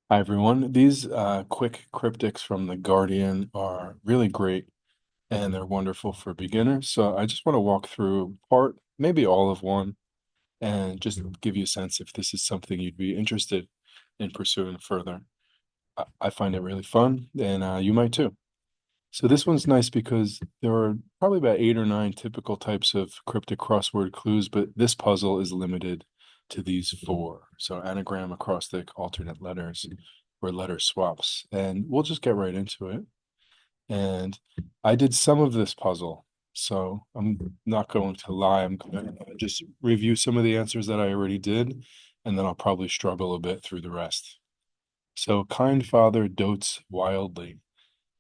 Hi, everyone. These quick cryptics from The Guardian are really great and they're wonderful for beginners. So I just want to walk through part, maybe all of one, and just give you a sense if this is something you'd be interested in pursuing further. I find it really fun, and you might too. So this one's nice because there are probably about 8 or 9 typical types of cryptic crossword clues, but this puzzle is limited to these four. So anagram, acrostic, alternate letters, or letter swaps. And we'll just get right into it. And I did some of this puzzle, so I'm not going to lie. I'm going to just review some of the answers that I already did, and then I'll probably struggle a bit through the rest. So kind father dotes wildly.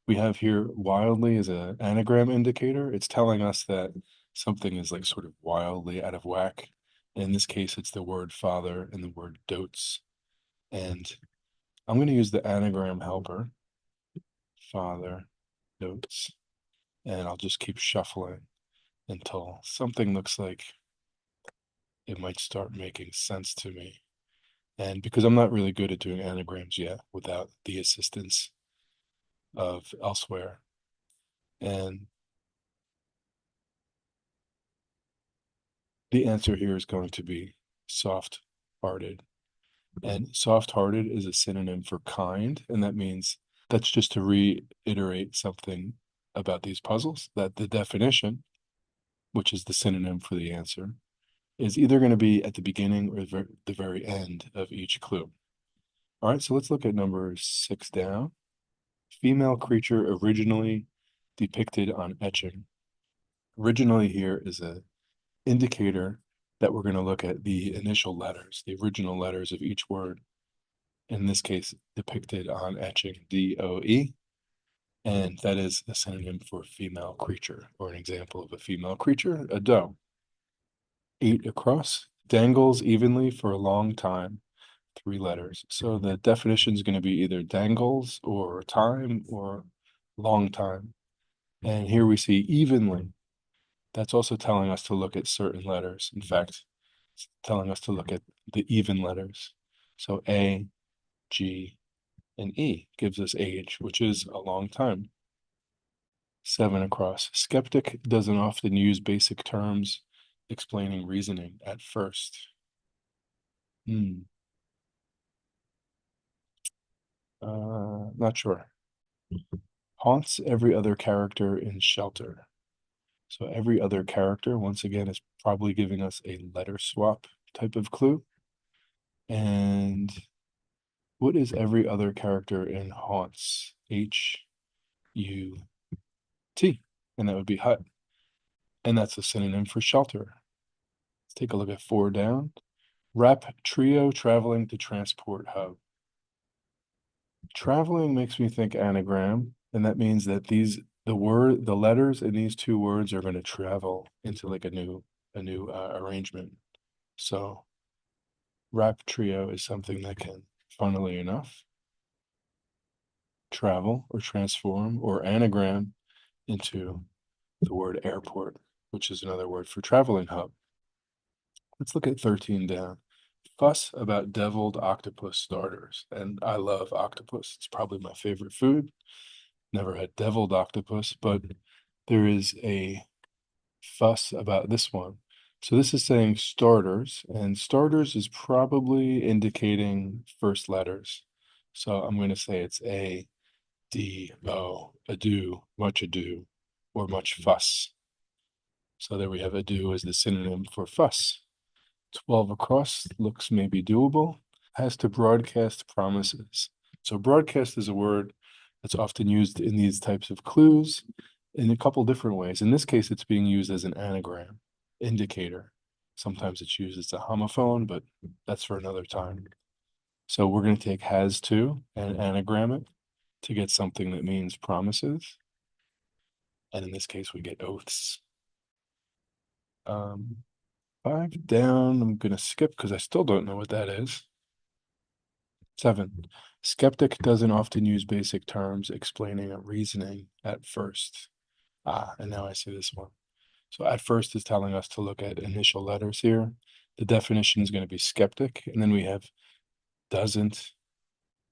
We have here wildly as an anagram indicator. It's telling us that something is like sort of wildly out of whack. In this case, it's the word father and the word dotes. And I'm going to use the anagram helper, father, dotes, and I'll just keep shuffling until something looks like it might start making sense to me. And because I'm not really good at doing anagrams yet without the assistance of elsewhere. And the answer here is going to be soft-hearted. And soft-hearted is a synonym for kind, and that means that's just to reiterate something about these puzzles, that the definition, which is the synonym for the answer, is either going to be at the beginning or the very end of each clue. All right, so let's look at number 6 down. Female creature originally depicted on etching. Originally here is a indicator that we're going to look at the initial letters, the original letters of each word, in this case depicted on etching DOE, and that is a synonym for female creature, or an example of a female creature, a doe. 8 across, dangles evenly for a long time, 3 letters. So the definition is going to be either dangles or time or long time. And here we see evenly. That's also telling us to look at certain letters. In fact, it's telling us to look at the even letters. So A, G, and E gives us age, which is a long time. 7 across. Skeptic doesn't often use basic terms explaining reasoning at first. Not sure. Haunts every other character in shelter. So every other character, once again, is probably giving us a letter swap type of clue. And what is every other character in haunts? H-U-T. And that would be hut. And that's a synonym for shelter. Let's take a look at 4 down. Rap trio traveling to transport hub. Traveling makes me think anagram, and that means that the letters in these 2 words are going to travel into like a new arrangement. So rap trio is something that can, funnily enough, travel or transform or anagram into the word airport, which is another word for traveling hub. Let's look at 13 down. Fuss about deviled octopus starters. And I love octopus. It's probably my favorite food. Never had deviled octopus, but there is a fuss about this one. So this is saying starters, and starters is probably indicating first letters. So I'm going to say it's A, D, O, ado, much ado, or much fuss. So there we have ado as the synonym for fuss. 12 across looks maybe doable. Has to broadcast promises. So broadcast is a word that's often used in these types of clues in a couple different ways. In this case, it's being used as an anagram indicator. Sometimes it's used as a homophone, but that's for another time. So we're going to take has to and anagram it to get something that means promises. And in this case, we get oaths. Um, 5 down, I'm going to skip because I still don't know what that is. 7. Skeptic doesn't often use basic terms explaining a reasoning at first. And now I see this one. So at first is telling us to look at initial letters here. The definition is going to be skeptic, and then we have doesn't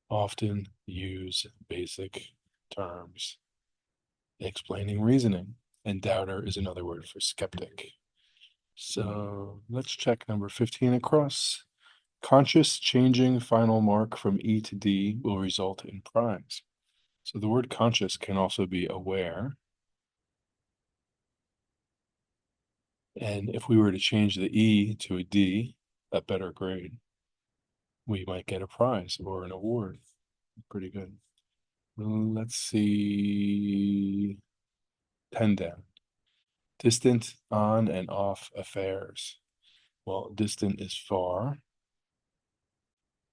often use basic terms explaining reasoning, and doubter is another word for skeptic. So let's check number 15 across. Conscious changing final mark from E to D will result in prize. So the word conscious can also be aware. And if we were to change the E to a D, a better grade, we might get a prize or an award. Pretty good. Let's see. 10 down. Distant on and off affairs. Well, distant is far,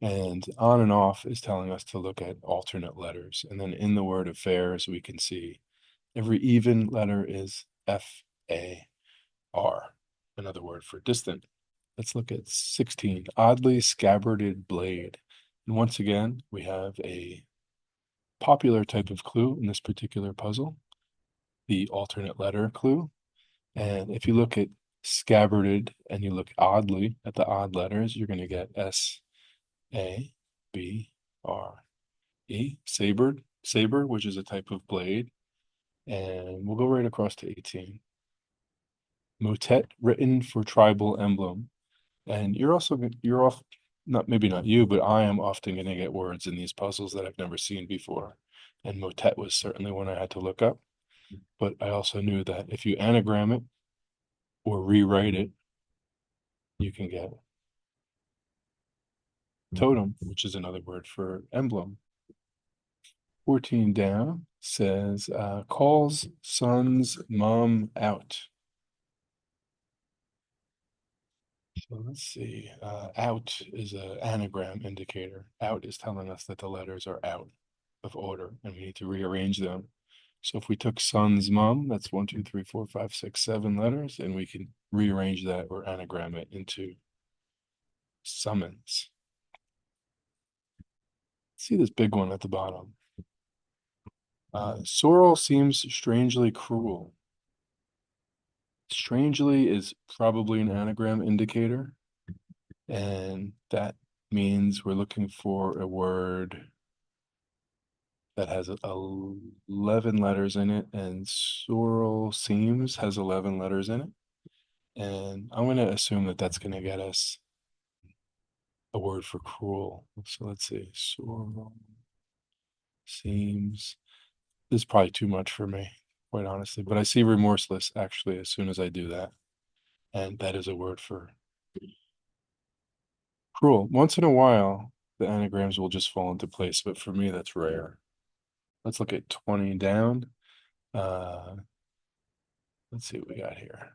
and on and off is telling us to look at alternate letters. And then in the word affairs, we can see every even letter is F-A-R, another word for distant. Let's look at 16, oddly scabbarded blade. And once again, we have a popular type of clue in this particular puzzle, the alternate letter clue. And if you look at scabbarded and you look oddly at the odd letters, you're going to get S-A-B-R-E, saber, which is a type of blade. And we'll go right across to 18. Motet written for tribal emblem. And you're off, not maybe not you, but I am often going to get words in these puzzles that I've never seen before. And motet was certainly one I had to look up. But I also knew that if you anagram it or rewrite it, you can get totem, which is another word for emblem. 14 down says, calls son's mom out. So let's see. Out is an anagram indicator. Out is telling us that the letters are out of order and we need to rearrange them. So if we took son's mom, that's 1, 2, 3, 4, 5, 6, 7 letters, and we can rearrange that or anagram it into summons. See this big one at the bottom. Sorrel seems strangely cruel. Strangely is probably an anagram indicator, and that means we're looking for a word that has 11 letters in it, and sorrel seems has 11 letters in it. And I'm going to assume that that's going to get us a word for cruel. So let's see. Sorrel seems. This is probably too much for me, quite honestly. But I see remorseless actually as soon as I do that. And that is a word for cruel. Once in a while, the anagrams will just fall into place, but for me, that's rare. Let's look at 20 down. Uh, let's see what we got here.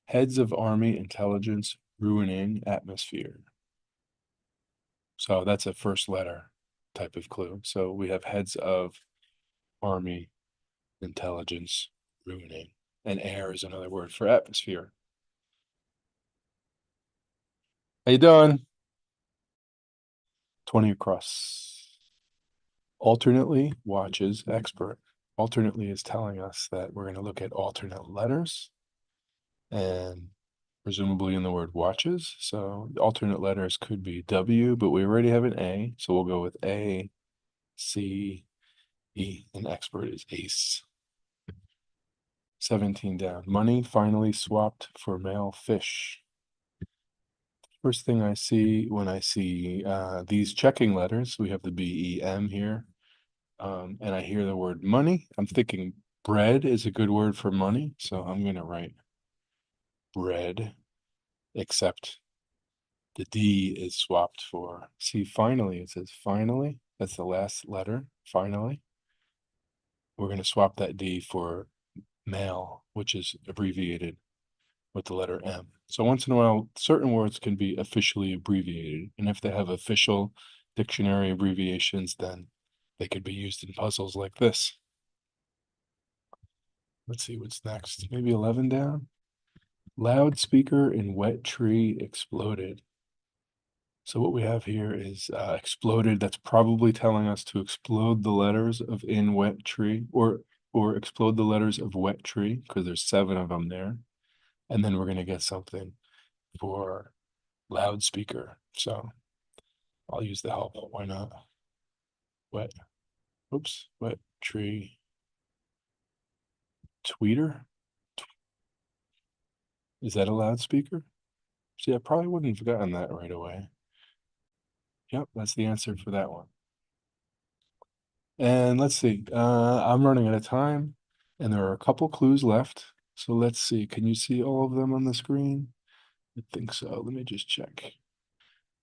Heads of army intelligence ruining atmosphere. So that's a first letter type of clue. So we have heads of army intelligence ruining, and air is another word for atmosphere. How you doing? 20 across. Alternately watches expert. Alternately is telling us that we're going to look at alternate letters and presumably in the word watches. So the alternate letters could be W, but we already have an A. So we'll go with A, C, E, and expert is ace. 17 down. Money finally swapped for male fish. First thing I see when I see these checking letters, we have the B-E-M here. And I hear the word money. I'm thinking bread is a good word for money. So I'm going to write bread, except the D is swapped for, see, finally, it says finally. That's the last letter, finally. We're going to swap that D for male, which is abbreviated with the letter M. So once in a while, certain words can be officially abbreviated. And if they have official dictionary abbreviations, then they could be used in puzzles like this. Let's see what's next. Maybe 11 down. Loudspeaker in wet tree exploded. So what we have here is exploded. That's probably telling us to explode the letters of in wet tree or explode the letters of wet tree because there's 7 of them there. And then we're going to get something for loudspeaker. So I'll use the help. Why not? Wet, oops, wet tree tweeter. Is that a loudspeaker? See, I probably wouldn't have gotten that right away. Yep, that's the answer for that one. And let's see, I'm running out of time, and there are a couple clues left. So let's see, can you see all of them on the screen? I think so. Let me just check.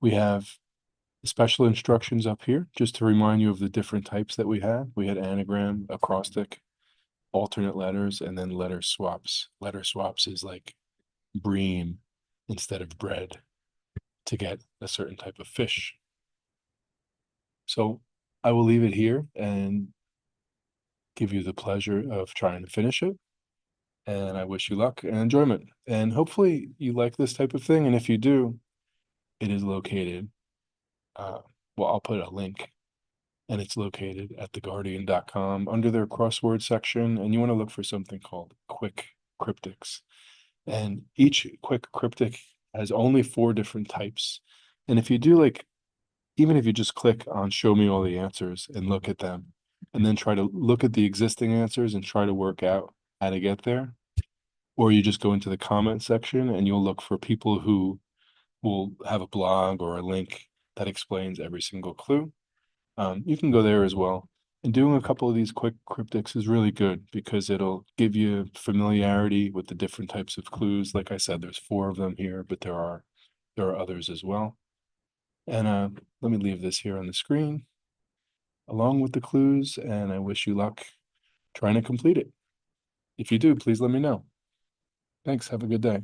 We have special instructions up here, just to remind you of the different types that we had. We had anagram, acrostic, alternate letters, and then letter swaps. Letter swaps is like bream instead of bread to get a certain type of fish. So I will leave it here and give you the pleasure of trying to finish it. And I wish you luck and enjoyment. And hopefully you like this type of thing. And if you do, it is located. Uh, well, I'll put a link, and it's located at theguardian.com under their crossword section. And you want to look for something called quick cryptics. And each quick cryptic has only 4 different types. And if you do like, even if you just click on show me all the answers and look at them, and then try to look at the existing answers and try to work out how to get there, or you just go into the comment section and you'll look for people who will have a blog or a link that explains every single clue. You can go there as well. And doing a couple of these quick cryptics is really good because it'll give you familiarity with the different types of clues. Like I said, there's 4 of them here, but there are others as well. And let me leave this here on the screen along with the clues, and I wish you luck trying to complete it. If you do, please let me know. Thanks. Have a good day.